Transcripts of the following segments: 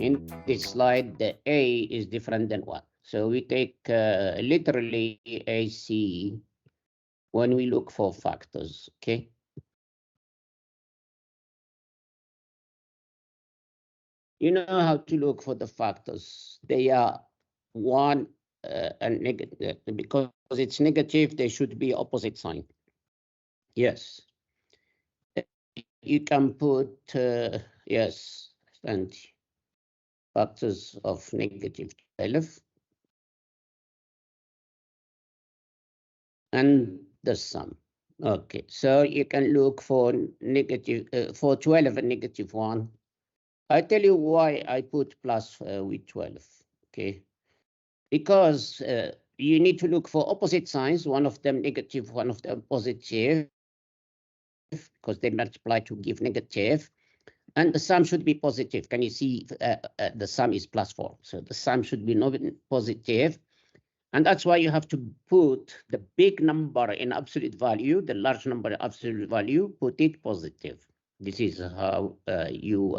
in this slide, the A is different than 1. So we take literally AC when we look for factors, okay? You know how to look for the factors. They are 1 and negative. Because it's negative, they should be opposite sign. Yes. You can put, yes, and factors of negative 12. And the sum. Okay, so you can look for negative, for 12 and negative 1. I tell you why I put plus with 12, okay? Because you need to look for opposite signs, one of them negative, one of them positive, because they multiply to give negative. And the sum should be positive. Can you see the sum is plus 4? So the sum should be positive. And that's why you have to put the big number in absolute value, the large number in absolute value, put it positive. This is how you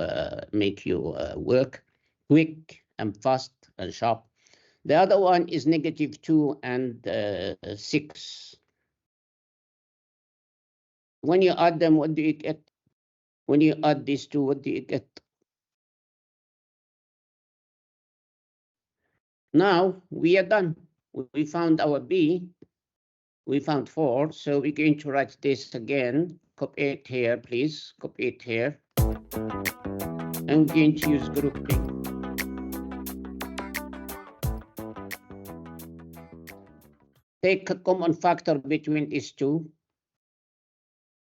make your work quick and fast and sharp. The other one is negative 2 and 6. When you add them, what do you get? When you add these two, what do you get? Now we are done. We found our B. We found 4. So we're going to write this again. Copy it here, please. Copy it here. I'm going to use grouping. Take a common factor between these two,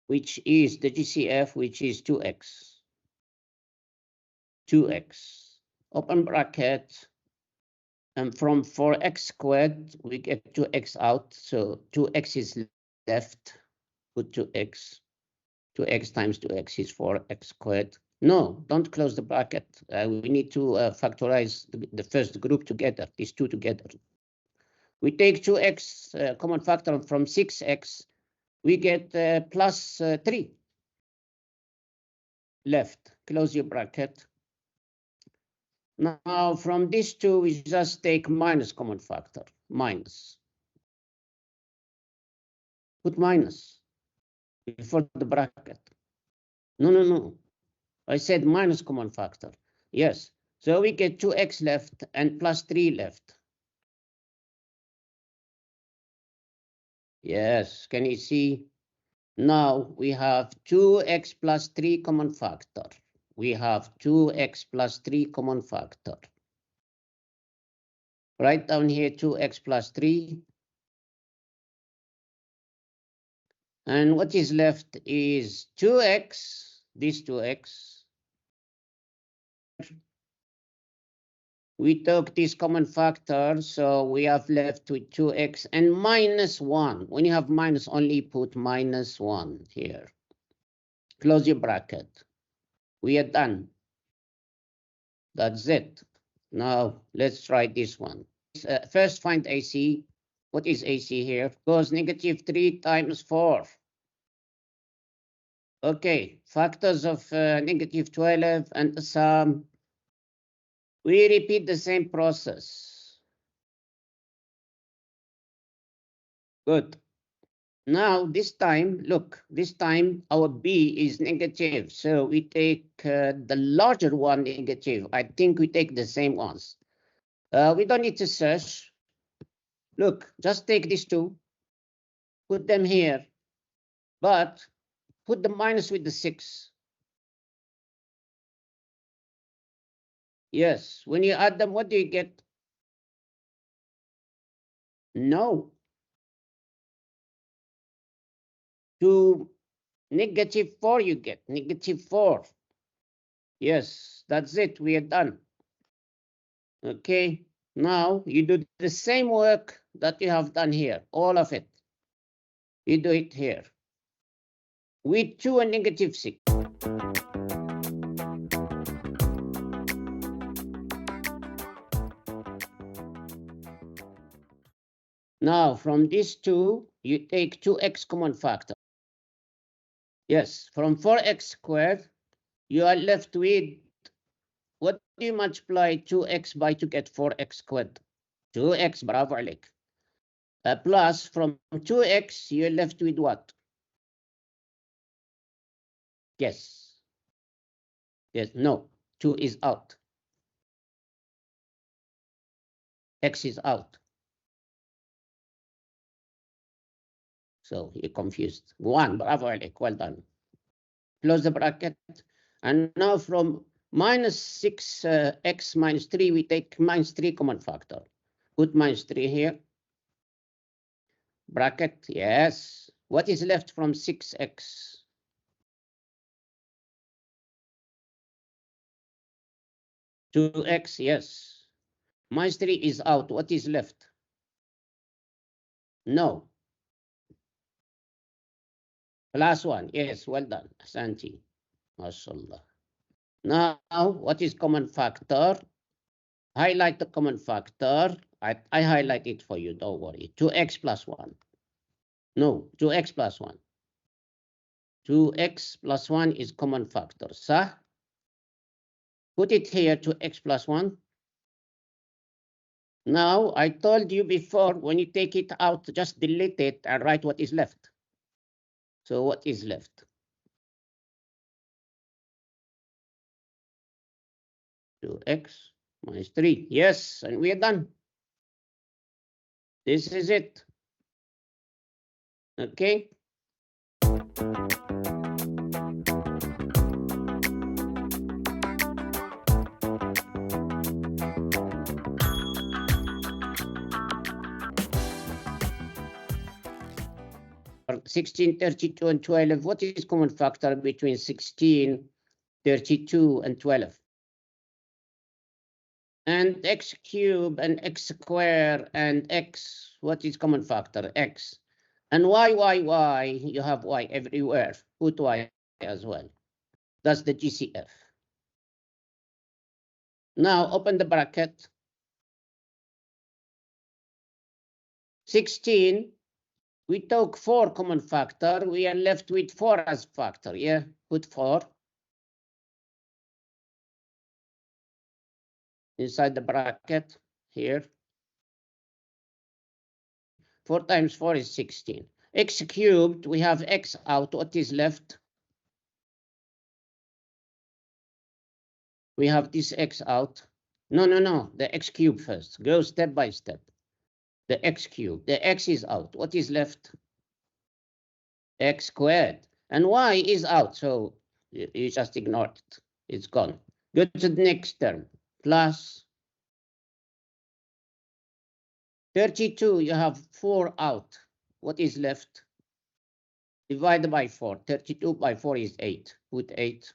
which is the GCF, which is 2x. 2x. Open bracket. And from 4x squared, we get 2x out. So 2x is left. Put 2x. 2x times 2x is 4x squared. No, don't close the bracket. We need to factorize the first group together, these two together. We take 2x common factor from 6x. We get plus 3 left. Close your bracket. Now, from these two, we just take minus common factor, minus. Put minus before the bracket. No. I said minus common factor. Yes. So we get 2x left and plus 3 left. Yes. Can you see? Now we have 2x plus 3 common factor. We have 2x plus 3 common factor. Write down here 2x plus 3. And what is left is 2x, this 2x. We took this common factor, so we have left with 2x and minus 1. When you have minus, only put minus 1 here. Close your bracket. We are done. That's it. Now, let's try this one. First, find AC. What is AC here? Goes negative 3 times 4. Okay, factors of negative 12 and the sum. We repeat the same process. Good. Now, this time, look, this time our B is negative. So we take the larger one negative. I think we take the same ones. We don't need to search. Look, just take these two, put them here, but put the minus with the 6. Yes, when you add them, what do you get? No. To negative 4, you get negative 4. Yes, that's it. We are done. Okay, now you do the same work that you have done here, all of it. You do it here with 2 and negative 6. Now, from these two, you take 2x common factor. Yes, from 4x squared, you are left with, what do you multiply 2x by to get 4x squared? 2x, bravo عليك. Plus from 2x, you're left with what? Yes. Yes, no, 2 is out. X is out. So you're confused. 1, bravo عليك, well done. Close the bracket. And now from minus 6x minus 3, we take minus 3 common factor. Put minus 3 here. Bracket, yes. What is left from 6x? 2x, yes. Minus 3 is out. What is left? No. Plus 1, yes, well done. Santi. MashaAllah. Now, what is common factor? Highlight the common factor. I highlight it for you, don't worry. 2x plus 1. No, 2x plus 1. 2x plus 1 is common factor. So, put it here, 2x plus 1. Now, I told you before, when you take it out, just delete it and write what is left. So what is left? 2x minus 3. Yes, and we are done. This is it. Okay. For 16, 32, and 12, what is common factor between 16, 32, and 12? And x cubed and x squared and x, what is common factor? X. And y, you have y everywhere. Put y as well. That's the GCF. Now open the bracket. 16, we took 4 common factor. We are left with 4 as factor. Yeah, put 4 inside the bracket here. 4 times 4 is 16. X cubed, we have x out. What is left? We have this x out. No, the x cubed first. Go step by step. The x cubed, the x is out. What is left? X squared. And y is out, so you just ignore it. It's gone. Go to the next term. Plus 32, you have 4 out. What is left? Divide by 4. 32 by 4 is 8. Put 8.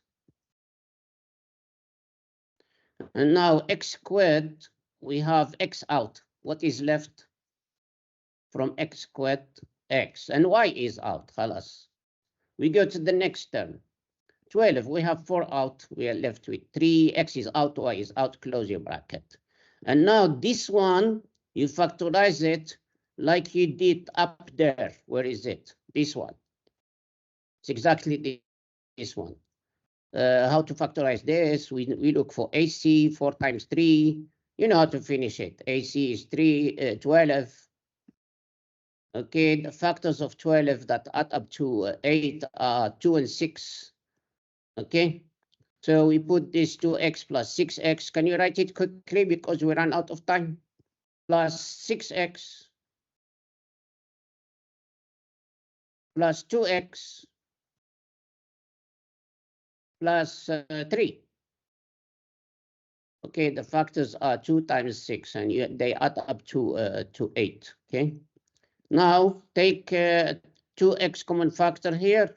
And now x squared, we have x out. What is left from x squared? X. And y is out. Khalas. We go to the next term. 12, we have 4 out. We are left with 3. X is out, y is out. Close your bracket. And now this one, you factorize it like you did up there. Where is it? This one. It's exactly this one. How to factorize this? We look for AC, 4 times 3. You know how to finish it. AC is 12. Okay, the factors of 12 that add up to 8 are 2 and 6. Okay, so we put this 2x plus 6x. Can you write it quickly because we ran out of time? Plus 6x plus 2x plus 3. Okay, the factors are 2 times 6, and they add up to 8. Okay, now take 2x common factor here.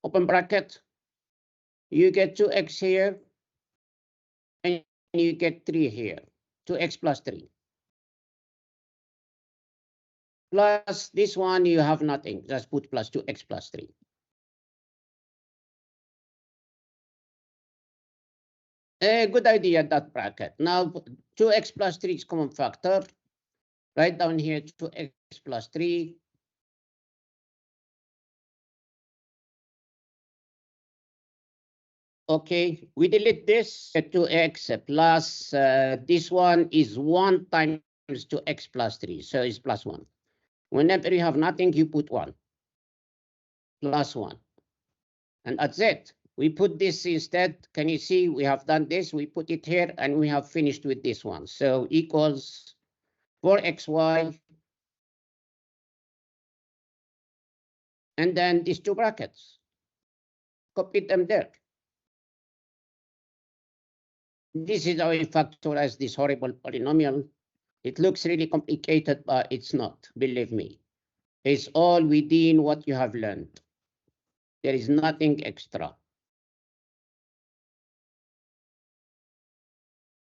Open bracket. You get 2x here, and you get 3 here. 2x plus 3. Plus this one, you have nothing. Just put plus 2x plus 3. A good idea, that bracket. Now 2x plus 3 is common factor. Write down here 2x plus 3. Okay, we delete this 2x plus this one is 1 times 2x plus 3, so it's plus 1. Whenever you have nothing, you put 1, plus 1. And that's it. We put this instead. Can you see we have done this? We put it here and we have finished with this one. So equals 4xy. And then these two brackets. Copy them there. This is how we factorize this horrible polynomial. It looks really complicated, but it's not, believe me. It's all within what you have learned. There is nothing extra.